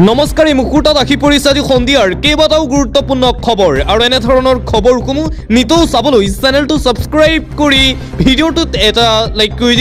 নমস্কাৰ এই মুহূৰ্তত আহি পৰিছে আজি সন্ধিয়াৰ কেইবাটাও গুৰুত্বপূৰ্ণ খবৰ আৰু এনে ধৰণৰ খবৰসমূহ নিতৌ চাবলৈ চেনেলটো ছাবস্ক্ৰাইব কৰি ভিডিঅ'টোত এটা লাইক কৰি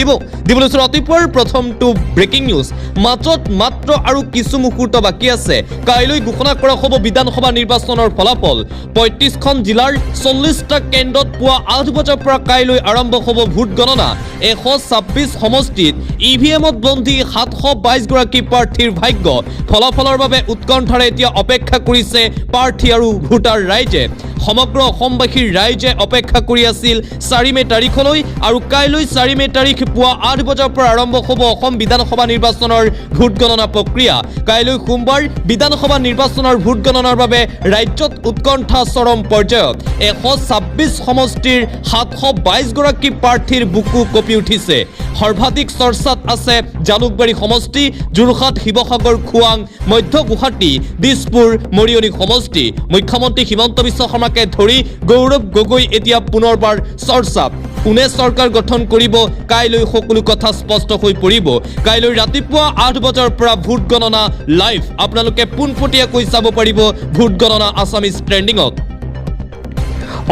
দিবলৈ ৰাতিপুৱাৰ প্ৰথমটো ব্ৰেকিং নিউজ মাত্ৰ আৰু কিছু মুহূৰ্ত বাকী আছে কাইলৈ ঘোষণা কৰা হ'ব বিধানসভা নিৰ্বাচনৰ ফলাফল ৩৫খন জিলাৰ ৪০টা কেন্দ্ৰত পুৱা ৮ বজাৰ পৰা কাইলৈ আৰম্ভ হ'ব ভোট গণনা ১২৬ সমষ্টিত ইভিএমত বন্দী ৭২২ গৰাকী প্ৰাৰ্থীৰ ভাগ্য ফলাফলৰ বাবে উৎকণ্ঠাৰে এতিয়া অপেক্ষা কৰিছে প্ৰাৰ্থী আৰু ভোটাৰ ৰাইজে সমগ্ৰ অসমবাসীৰ ৰাইজে অপেক্ষা কৰি আছিল ৪ মে তাৰিখলৈ আৰু কাইলৈ ৪ মে তাৰিখ পুৱা ৮ বজাৰ পৰা আৰম্ভ হ'ব অসম বিধানসভা নিৰ্বাচনৰ ভোট গণনা প্ৰক্ৰিয়া কাইলৈ সোমবাৰ বিধানসভা নিৰ্বাচনৰ ভোট গণনাৰ বাবে ৰাজ্যত উৎকণ্ঠা চৰম পৰ্যায়ত ১২৬ সমষ্টিৰ ৭২২ গৰাকী প্ৰাৰ্থীৰ বুকু কঁপি উঠিছে সৰ্বাধিক চৰ্চাত আছে জালুকবাৰী সমষ্টি যোৰহাট শিৱসাগৰ খোৱাং মধ্য গুৱাহাটী দিছপুৰ মৰিয়নি সমষ্টি মুখ্যমন্ত্ৰী হিমন্ত বিশ্ব শৰ্মাকে ধৰি গৌৰৱ গগৈ এতিয়া পুনৰবাৰ চৰ্চাত কোনে চৰকাৰ গঠন কৰিব কাইলৈ সকলো কথা স্পষ্ট হৈ পৰিব কাইলৈ ৰাতিপুৱা ৮ বজাৰ পৰা ভোট গণনা লাইভ আপোনালোকে পোনপটীয়াকৈ চাব পাৰিব ভোট গণনা আছামিজ ট্ৰেণ্ডিঙত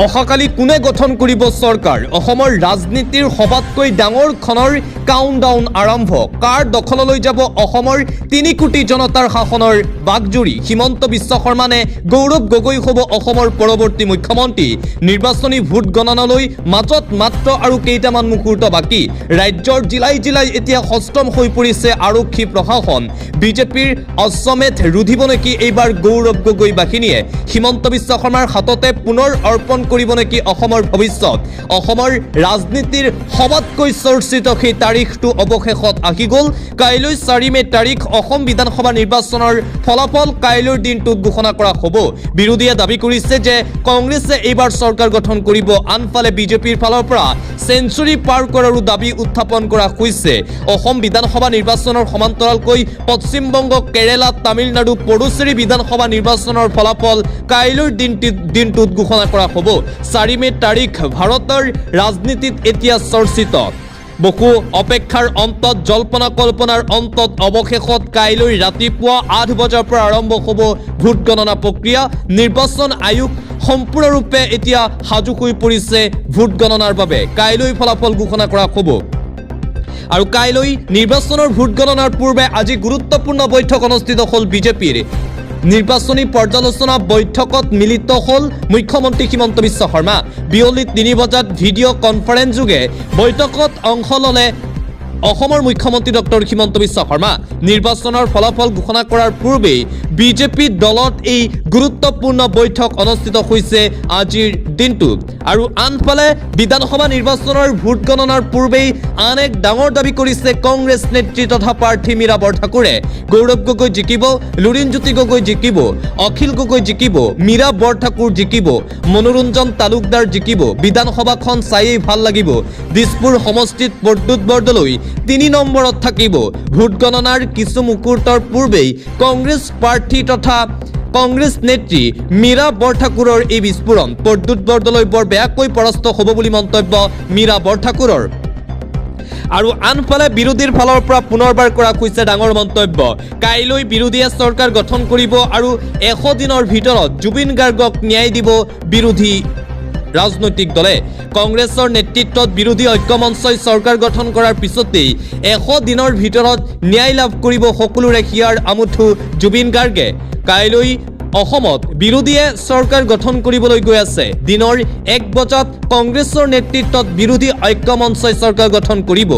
অহাকালি কোনে গঠন কৰিব চৰকাৰ অসমৰ ৰাজনীতিৰ সবাতকৈ ডাঙৰ খনৰ কাউণ্টডাউন আৰম্ভ কাৰ দখললৈ যাব অসমৰ ৩ কোটি জনতাৰ শাসনৰ বাগজুৰি হিমন্ত বিশ্ব শৰ্মা নে গৌৰৱ গগৈ হ'ব অসমৰ পৰৱৰ্তী মুখ্যমন্ত্ৰী নিৰ্বাচনী ভোট গণনালৈ মাজত মাত্ৰ আৰু কেইটামান মুহূৰ্ত বাকী ৰাজ্যৰ জিলাই এতিয়া সষ্টম হৈ পৰিছে আৰক্ষী প্ৰশাসন বিজেপিৰ অশ্বমেধ ৰুধিব নেকি এইবাৰ গৌৰৱ গগৈ বাহিনীয়ে হিমন্ত বিশ্ব শৰ্মাৰ হাততে পুনৰ অৰ্পণ কৰিব নেকি অসমৰ ভৱিষ্যত অসমৰ ৰাজনীতিৰ সবাতকৈ চৰ্চিত সেই তাৰিখটো অৱশেষত আহি গ'ল কাইলৈ ৪ মে তাৰিখ অসম বিধানসভা নিৰ্বাচনৰ ফলাফল কাইলৈৰ দিনটোত ঘোষণা কৰা হ'ব বিৰোধীয়ে দাবী কৰিছে যে কংগ্ৰেছে এইবাৰ চৰকাৰ গঠন কৰিব আনফালে বিজেপিৰ ফালৰ পৰা সেঞ্চুৰী পাৰ কৰাৰো দাবী উত্থাপন কৰা হৈছে অসম বিধানসভা নিৰ্বাচনৰ সমান্তৰালকৈ পশ্চিমবংগ কেৰালা তামিলনাডু পুডুচেৰী বিধানসভা নিৰ্বাচনৰ ফলাফল কাইলৈৰ দিনটোত ঘোষণা কৰা হ'ব ৪ মে তাৰিখ ভাৰতৰ ৰাজনীতিত এতিয়া চৰ্চিত বহু অপেক্ষাৰ অন্তত জল্পনা কল্পনাৰ অন্তত অৱশেষত কাইলৈ ৰাতিপুৱা ৮ বজাৰ পৰা আৰম্ভ হ'ব ভোট গণনা প্ৰক্ৰিয়া নিৰ্বাচন আয়োগ সম্পূৰ্ণৰূপে এতিয়া সাজু হৈ পৰিছে ভোট গণনাৰ বাবে কাইলৈ ফলাফল ঘোষণা কৰা হ'ব আৰু কাইলৈ নিৰ্বাচনৰ ভোট গণনাৰ পূৰ্বে আজি গুৰুত্বপূৰ্ণ বৈঠক অনুষ্ঠিত হ'ল বিজেপিৰ নিৰ্বাচনী পৰ্যালোচনা বৈঠকত মিলিত হ'ল মুখ্যমন্ত্ৰী হিমন্ত বিশ্ব শৰ্মা বিয়লি ৩ বজাত ভিডিঅ' কনফাৰেন্স যোগে বৈঠকত অংশ ল'লে অসমৰ মুখ্যমন্ত্ৰী ডক্টৰ হিমন্ত বিশ্ব শৰ্মা নিৰ্বাচনৰ ফলাফল ঘোষণা কৰাৰ পূৰ্বেই বিজেপি দলত এই গুৰুত্বপূৰ্ণ বৈঠক অনুষ্ঠিত হৈছে আজিৰ দিনটোত আৰু আনফালে বিধানসভা নিৰ্বাচনৰ ভোট গণনাৰ পূৰ্বেই আন এক ডাঙৰ দাবী কৰিছে কংগ্ৰেছ নেত্ৰী তথা প্ৰাৰ্থী মীৰা বৰঠাকুৰে গৌৰৱ গগৈ জিকিব লুৰিণজ্যোতি গগৈ জিকিব অখিল গগৈ জিকিব মীৰা বৰঠাকুৰ জিকিব মনোৰঞ্জন তালুকদাৰ জিকিব বিধানসভাখন চায়েই ভাল লাগিব দিছপুৰ সমষ্টিত প্ৰদ্যুৎ বৰদলৈ ৩ নম্বৰত থাকিব ভোট গণনাৰ কিছু মুহূৰ্তৰ পূৰ্বেই কংগ্ৰেছ প্ৰাৰ্থী তথা কংগ্ৰেছ নেত্ৰী মীৰা বৰঠাকুৰৰ এই বিস্ফোৰণ প্ৰদ্যুৎ বৰদলৈ বৰ বেয়াকৈ পৰাস্ত হ'ব বুলি মন্তব্য মীৰা বৰঠাকুৰৰ আৰু আনফালে বিৰোধীৰ ফালৰ পৰা পুনৰবাৰ কৰা হৈছে ডাঙৰ মন্তব্য কাইলৈ বিৰোধীয়ে চৰকাৰ গঠন কৰিব আৰু ১০০ দিনৰ ভিতৰত জুবিন গাৰ্গক ন্যায় দিব বিৰোধী ৰাজনৈতিক দলে কংগ্ৰেছৰ নেতৃত্বত বিৰোধী ঐক্যমঞ্চই চৰকাৰ গঠন কৰাৰ পিছতেই ১০০ দিনৰ ভিতৰত ন্যায় লাভ কৰিব সকলোৰে হিয়াৰ আমুঠু জুবিন গাৰ্গে কাইলৈ অসমত বিৰোধীয়ে চৰকাৰ গঠন কৰিবলৈ গৈ আছে দিনৰ ১ বজাত কংগ্ৰেছৰ নেতৃত্বত বিৰোধী ঐক্যমঞ্চই চৰকাৰ গঠন কৰিব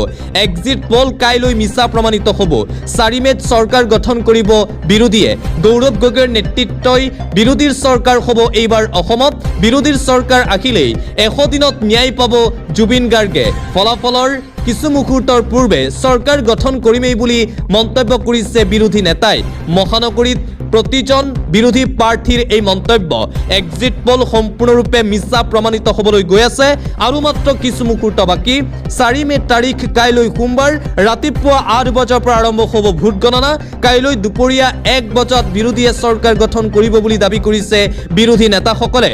এক্সিট পল কাইলৈ মিছা প্ৰমাণিত হ'ব ৪ মেত চৰকাৰ গঠন কৰিব বিৰোধীয়ে গৌৰৱ গগৈৰ নেতৃত্বই বিৰোধীৰ চৰকাৰ হ'ব এইবাৰ অসমত বিৰোধীৰ চৰকাৰ আহিলেই ১০০ দিনত ন্যায় পাব জুবিন গাৰ্গে ফলাফলৰ কিছু মুহূৰ্তৰ পূৰ্বে চৰকাৰ গঠন কৰিমেই বুলি মন্তব্য কৰিছে বিৰোধী নেতাই মহানগৰীত প্ৰতিজন বিৰোধী প্ৰাৰ্থীৰ এই মন্তব্য এক্সিট পল সম্পূৰ্ণৰূপে মিছা প্ৰমাণিত হ'বলৈ গৈ আছে আৰু মাত্ৰ কিছু মুহূৰ্ত বাকী ৪ মে তাৰিখ কাইলৈ সোমবাৰ ৰাতিপুৱা ৮ বজাৰ পৰা আৰম্ভ হ'ব ভোট গণনা কাইলৈ দুপৰীয়া ১ বজাত বিৰোধীয়ে চৰকাৰ গঠন কৰিব বুলি দাবী কৰিছে বিৰোধী নেতাসকলে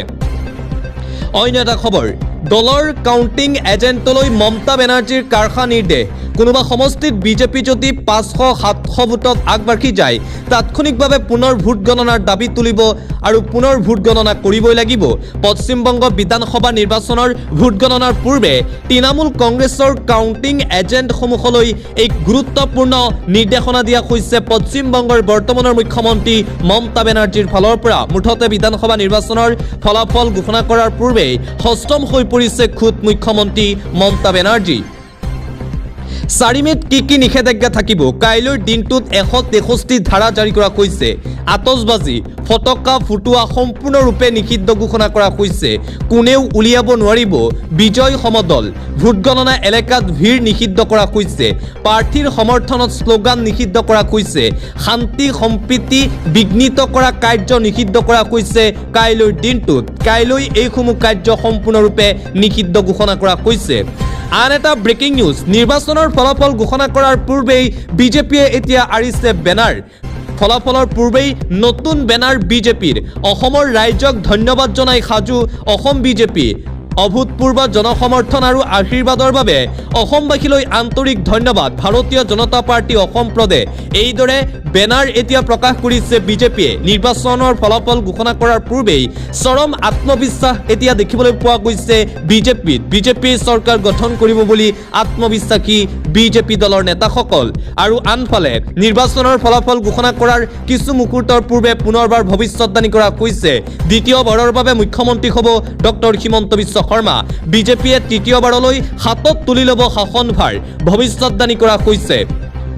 অন্য এটা খবৰ দলৰ কাউণ্টিং এজেণ্টলৈ মমতা বেনাৰ্জীৰ কাঢ়া নিৰ্দেশ কোনোবা সমষ্টিত বিজেপি যদি 500-700 ভোটত আগবাঢ়ি যায় তাৎক্ষণিকভাৱে পুনৰ ভোট গণনাৰ দাবী তুলিব আৰু পুনৰ ভোট গণনা কৰিবই লাগিব। পশ্চিমবংগ বিধানসভা নিৰ্বাচনৰ ভোট গণনাৰ পূৰ্বে তৃণমূল কংগ্ৰেছৰ কাউণ্টিং এজেণ্টসমূহলৈ এক গুৰুত্বপূৰ্ণ নিৰ্দেশনা দিয়া হৈছে পশ্চিমবংগৰ বৰ্তমানৰ মুখ্যমন্ত্ৰী মমতা বেনাৰ্জীৰ ফালৰ পৰা। মুঠতে বিধানসভা নিৰ্বাচনৰ ফলাফল ঘোষণা কৰাৰ পূৰ্বে হস্তম হৈ পৰিছে খুদ মুখ্যমন্ত্ৰী মমতা বেনাৰ্জী। 4 মে'ত কি নিষেধাজ্ঞা থাকিব? কাইলৈৰ দিনটোত 163 ধাৰা জাৰি কৰা হৈছে। আতচবাজি, ফটকা ফুটোৱা সম্পূৰ্ণৰূপে নিষিদ্ধ ঘোষণা কৰা হৈছে। কোনেও উলিয়াব নোৱাৰিব বিজয় সমদল। ভোট গণনা এলেকাত ভিৰ নিষিদ্ধ কৰা হৈছে। প্ৰাৰ্থীৰ সমৰ্থনত শ্লোগান নিষিদ্ধ কৰা হৈছে। শান্তি সম্প্ৰীতি বিঘ্নিত কৰা কাৰ্য নিষিদ্ধ কৰা হৈছে। কাইলৈৰ দিনটোত কাইলৈ এইসমূহ কাৰ্য সম্পূৰ্ণৰূপে নিষিদ্ধ ঘোষণা কৰা হৈছে। আন এটা ব্ৰেকিং নিউজ, নিৰ্বাচনৰ ফলাফল ঘোষণা কৰাৰ পূৰ্বেই বিজেপিয়ে এতিয়া আঁৰিছে বেনাৰ। ফলাফলৰ পূৰ্বেই নতুন বেনাৰ বিজেপিৰ। অসমৰ ৰাইজক ধন্যবাদ জনাই সাজু অসম বিজেপি। অভূতপূৰ্ব জনসমৰ্থন আৰু আশীৰ্বাদৰ বাবে অসমবাসীলৈ আন্তৰিক ধন্যবাদ। ভাৰতীয় জনতা পাৰ্টি অসম প্ৰদেশ। এইদৰে বেনাৰ এতিয়া প্ৰকাশ কৰিছে বিজেপিয়ে। নিৰ্বাচনৰ ফলাফল ঘোষণা কৰাৰ পূৰ্বেই চৰম আত্মবিশ্বাস এতিয়া দেখিবলৈ পোৱা গৈছে বিজেপিত। বিজেপিয়ে চৰকাৰ গঠন কৰিব বুলি আত্মবিশ্বাসী বিজেপি দলৰ নেতাসকল। আৰু আনফালে নিৰ্বাচনৰ ফলাফল ঘোষণা কৰাৰ কিছু মুহূৰ্তৰ পূৰ্বে পুনৰবাৰ ভৱিষ্যতবাণী কৰা হৈছে। দ্বিতীয়বাৰৰ বাবে মুখ্যমন্ত্ৰী হ'ব ডক্টৰ হিমন্ত বিশ্ব শৰ্মা। বিজেপিয়ে তৃতীয়বাৰলৈ হাতত তুলি ল'ব শাসনভাৰ, ভৱিষ্যতবাণী কৰা হৈছে।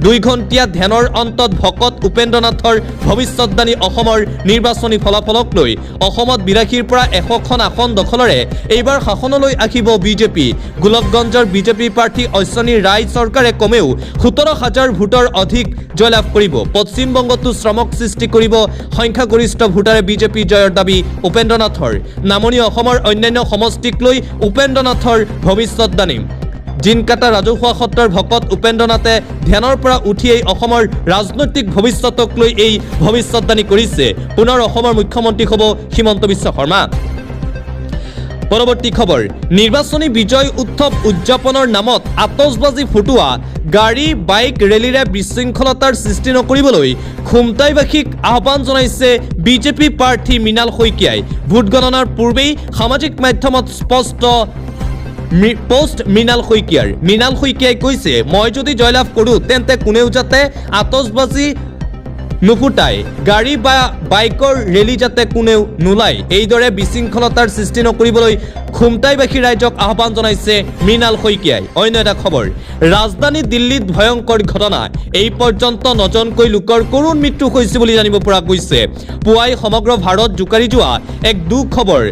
2 ঘণ্টীয়া ধ্যানৰ অন্তত ভকত উপেন্দ্ৰ নাথৰ ভৱিষ্যতবাণী অসমৰ নিৰ্বাচনী ফলাফলক লৈ। অসমত 82ৰ পৰা 100খন আসন দখলেৰে এইবাৰ শাসনলৈ আহিব বিজেপি। গোলকগঞ্জৰ বিজেপি প্ৰাৰ্থী অশ্বিনী ৰায় চৰকাৰে কমেও 17,000 ভোটৰ অধিক জয়লাভ কৰিব। পশ্চিমবংগতো শ্ৰমক সৃষ্টি কৰিব সংখ্যাগৰিষ্ঠ ভোটাৰে বিজেপি জয়ৰ দাবী উপেন্দ্ৰ নাথৰ। নামনি অসমৰ অন্যান্য সমষ্টিক লৈ উপেন্দ্ৰ নাথৰ ভৱিষ্যতবাণী। জিনকাটা ৰাজহুৱা সত্ৰৰ ভকত উপেন্দ্ৰ নাথে ধ্যানৰ পৰা উঠিয়েই অসমৰ ৰাজনৈতিক ভৱিষ্যতক লৈ এই ভৱিষ্যতবাণী কৰিছে। পুনৰ অসমৰ মুখ্যমন্ত্ৰী হ'ব হিমন্ত বিশ্ব শৰ্মা। পৰৱৰ্তী খবৰ, নিৰ্বাচনী বিজয় উৎসৱ উদযাপনৰ নামত আতচবাজি ফুটোৱা, গাড়ী বাইক ৰেলীৰে বিশৃংখলতাৰ সৃষ্টি নকৰিবলৈ খুমটাইবাসীক আহ্বান জনাইছে বিজেপি প্ৰাৰ্থী মৃণাল শইকীয়াই। ভোট গণনাৰ পূৰ্বেই সামাজিক মাধ্যমত স্পষ্ট পোষ্ট মৃণাল শইকীয়াৰ। মৃণাল শইকীয়াই কৈছে, মই যদি জয়লাভ কৰোঁ তেন্তে কোনেও যাতে আতচবাজি নুফুটাই, গাড়ী বা বাইকৰ ৰেলী যাতে কোনেও নোলায়। এইদৰে বিশৃংখলতাৰ সৃষ্টি নকৰিবলৈ খুমটাইবাসী ৰাইজক আহ্বান জনাইছে মৃণাল শইকীয়াই। অন্য এটা খবৰ, ৰাজধানী দিল্লীত ভয়ংকৰ ঘটনা। এই পৰ্যন্ত 9জনকৈ লোকৰ কৰুণ মৃত্যু হৈছে বুলি জানিব পৰা গৈছে। পুৱাই সমগ্ৰ ভাৰত জোকাৰি যোৱা এক দুঃখবৰ।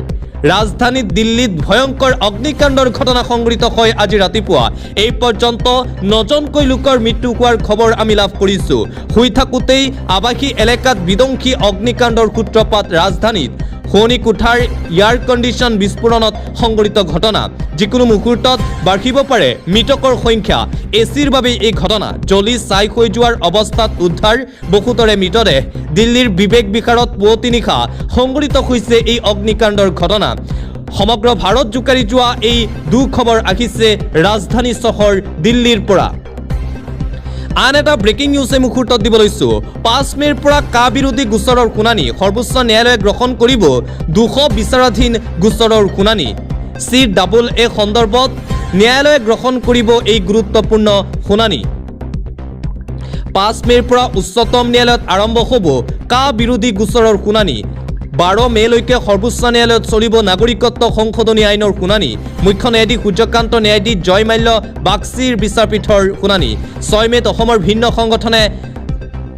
ৰাজধানী দিল্লীত ভয়ংকৰ অগ্নিকাণ্ডৰ ঘটনা সংঘটিত হয় আজি ৰাতিপুৱা। এই পৰ্যন্ত 9জনকৈ লোকৰ মৃত্যু হোৱাৰ খবৰ আমি লাভ কৰিছোঁ। শুই থাকোঁতেই আৱাসী এলেকাত বিধ্বংসী অগ্নিকাণ্ডৰ সূত্ৰপাত ৰাজধানীত। শোৱনি কোঠাৰ এয়াৰ কণ্ডিশ্যন বিস্ফোৰণত সংঘটিত ঘটনা। যিকোনো মুহূৰ্তত বাঢ়িব পাৰে মৃতকৰ সংখ্যা। এচিৰ বাবে এই ঘটনা। জ্বলি ছাই হৈ যোৱাৰ অৱস্থাত উদ্ধাৰ বহুতৰে মৃতদেহ। দিল্লীৰ বিবেক বিহাৰত পুৱতি নিশা সংঘটিত হৈছে এই অগ্নিকাণ্ডৰ ঘটনা। সমগ্ৰ ভাৰত জোকাৰি যোৱা এই দুখবৰ আহিছে ৰাজধানী চহৰ দিল্লীৰ পৰা। আন এটা ব্ৰেকিং নিউজ এই মুহূৰ্তত দিব লৈছোঁ। 5 মে'ৰ পৰা কা বিৰোধী গোচৰৰ শুনানি। সৰ্বোচ্চ ন্যায়ালয়ে গ্ৰহণ কৰিব 200 বিচাৰাধীন গোচৰৰ শুনানি। CAA সন্দৰ্ভত ন্যায়ালয়ে গ্ৰহণ কৰিব এই গুৰুত্বপূৰ্ণ শুনানি। 5 মে'ৰ পৰা উচ্চতম ন্যায়ালয়ত আৰম্ভ হ'ব কা বিৰোধী গোচৰৰ শুনানি। 12 মে'লৈকে সৰ্বোচ্চ ন্যায়ালয়ত চলিব নাগৰিকত্ব সংশোধনী আইনৰ শুনানি। মুখ্য ন্যায়াধীশ সূৰ্যকান্ত ন্যায়াধীশ জয়মাল্য বাগচীৰ বিচাৰপীঠৰ শুনানি। 6 মে'ত অসমৰ ভিন্ন সংগঠনে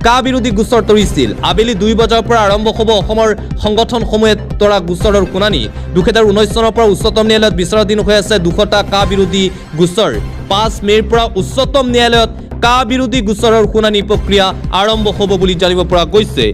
কা বিৰোধী গোচৰ তৰিছিল। আবেলি 2 বজাৰ পৰা আৰম্ভ হ'ব অসমৰ সংগঠনসমূহে তৰা গোচৰৰ শুনানি। 2019 চনৰ পৰা উচ্চতম ন্যায়ালয়ত বিচাৰাধীন হৈ আছে 200টা কা বিৰোধী গোচৰ। 5 মে'ৰ পৰা উচ্চতম ন্যায়ালয়ত কা বিৰোধী গোচৰৰ শুনানি প্ৰক্ৰিয়া আৰম্ভ হ'ব বুলি জানিব পৰা গৈছে।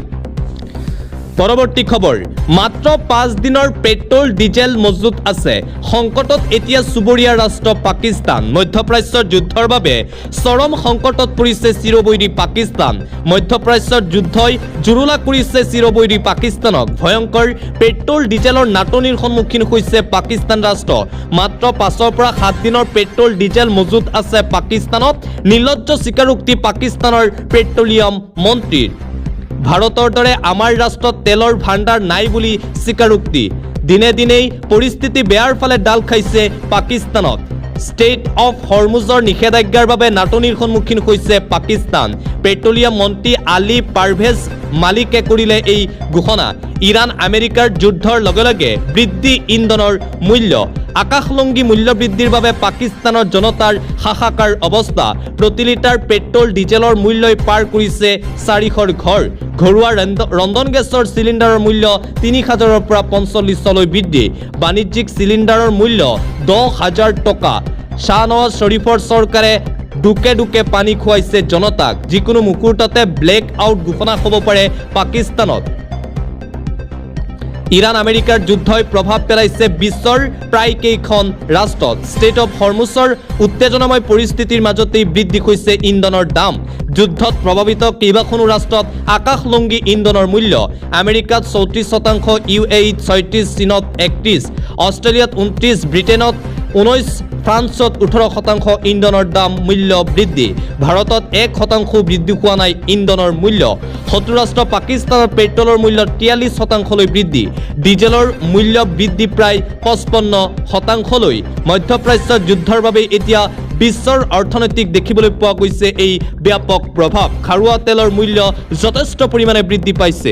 পৰৱৰ্তী খবৰ মাত্ৰ 5 দিনৰ পেট্ৰল ডিজেল মজুত আছে সংকটত এতিয়া চুবুৰীয়া ৰাষ্ট্ৰ পাকিস্তান মধ্যপ্ৰাচ্যৰ যুদ্ধৰ বাবে চৰম সংকটত পৰিছে চিৰবৈৰী পাকিস্তান মধ্যপ্ৰাচ্যৰ যুদ্ধই জুৰুলা কৰিছে চিৰবৈৰী পাকিস্তানক ভয়ংকৰ পেট্ৰল ডিজেলৰ নাটনিৰ সন্মুখীন হৈছে পাকিস্তান ৰাষ্ট্ৰ মাত্ৰ 5 পৰা 7 দিনৰ পেট্ৰল ডিজেল মজুত আছে পাকিস্তানত নিৰ্লজ্জ স্বীকাৰোক্তি পাকিস্তানৰ পেট্ৰলিয়াম মন্ত্ৰীৰ ভাৰতৰ দৰে আমাৰ ৰাষ্ট্ৰত তেলৰ ভাণ্ডাৰ নাই বুলি স্বীকাৰোক্তি দিনে দিনেই পৰিস্থিতি বেয়াৰ ফালে ডাল খাইছে পাকিস্তানত ষ্টেট অফ হৰমুজৰ নিষেধাজ্ঞাৰ বাবে নাটনিৰ সন্মুখীন হৈছে পাকিস্তান পেট্ৰলিয়াম মন্ত্ৰী আলী পাৰভেজ মালিকে কৰিলে এই ঘোষণা ইৰাণ আমেৰিকাৰ যুদ্ধৰ লগে লগে বৃদ্ধি ইন্ধনৰ মূল্য আকাশলংঘী মূল্য বৃদ্ধিৰ বাবে পাকিস্তানৰ জনতাৰ হাহাকাৰ অৱস্থা প্ৰতি লিটাৰ পেট্ৰল ডিজেলৰ মূল্যই পাৰ কৰিছে 400ৰ ঘৰ ঘৰুৱা ৰন্ধন গেছৰ চিলিণ্ডাৰৰ মূল্য 3000ৰ পৰা 45লৈ বৃদ্ধি বাণিজ্যিক চিলিণ্ডাৰৰ মূল্য 10,000 টকা শ্বাহনৱাজ শ্বৰীফৰ চৰকাৰে ডুকে ডুকে পানী খুৱাইছে জনতাক যিকোনো মুহূৰ্ততে ব্লেক আউট ঘোষণা হ'ব পাৰে পাকিস্তানত ইৰাণ আমেৰিকাৰ যুদ্ধই প্ৰভাৱ পেলাইছে বিশ্বৰ প্ৰায় কেইখন ৰাষ্ট্ৰত ষ্টেট অফ হৰমুজৰ উত্তেজনাময় পৰিস্থিতিৰ মাজতেই বৃদ্ধি হৈছে ইন্ধনৰ দাম যুদ্ধত প্ৰভাৱিত কেইবাখনো ৰাষ্ট্ৰত আকাশলংঘী ইন্ধনৰ মূল্য আমেৰিকাত 34%, UAEত 36, চীনত 31, অষ্ট্ৰেলিয়াত 29, ব্ৰিটেইনত 19, ফ্ৰান্সত 18% ইন্ধনৰ দাম মূল্য বৃদ্ধি ভাৰতত 1% বৃদ্ধি হোৱা নাই ইন্ধনৰ মূল্য শত্ৰুৰাষ্ট্ৰ পাকিস্তানৰ পেট্ৰলৰ মূল্য 43%লৈ বৃদ্ধি ডিজেলৰ মূল্য বৃদ্ধি প্ৰায় 55%লৈ মধ্যপ্ৰাচ্যৰ যুদ্ধৰ বাবে এতিয়া বিশ্বৰ অৰ্থনৈতিক দেখিবলৈ পোৱা গৈছে এই ব্যাপক প্ৰভাৱ খাৰুৱা তেলৰ মূল্য যথেষ্ট পৰিমাণে বৃদ্ধি পাইছে